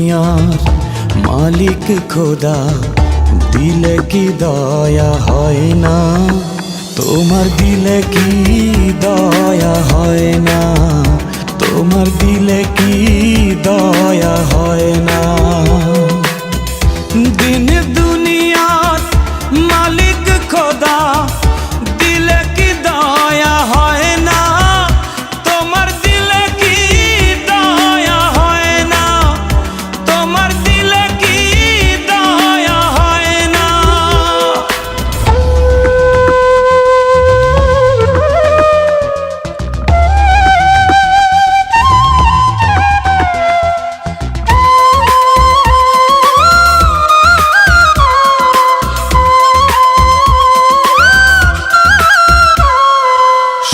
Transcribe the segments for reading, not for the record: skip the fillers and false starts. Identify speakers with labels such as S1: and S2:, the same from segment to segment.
S1: দুনিয়ার মালিক খোদা, দিলে কি দয়া হয় না? তোমার দিলে কি দয়া হয় না? তোমার দিলে কি দয়া হয় না? দিন দুনিয়ার মালিক খোদা, দিলে কি দয়া হয় না? তোমার দিলে কি দয়া হয় না? তোমার দিলে কি দয়া হয় না?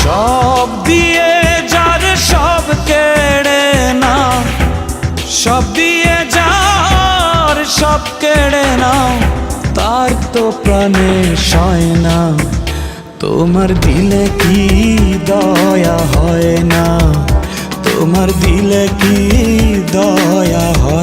S1: সব দিয়ে যার সব কেড়ে নাও, সব দিয়ে যার সব কেড়ে নাও, তার তো প্রাণে সয় না। তোমার দিলে কি দয়া হয় না? তোমার দিলে কি দয়া হয়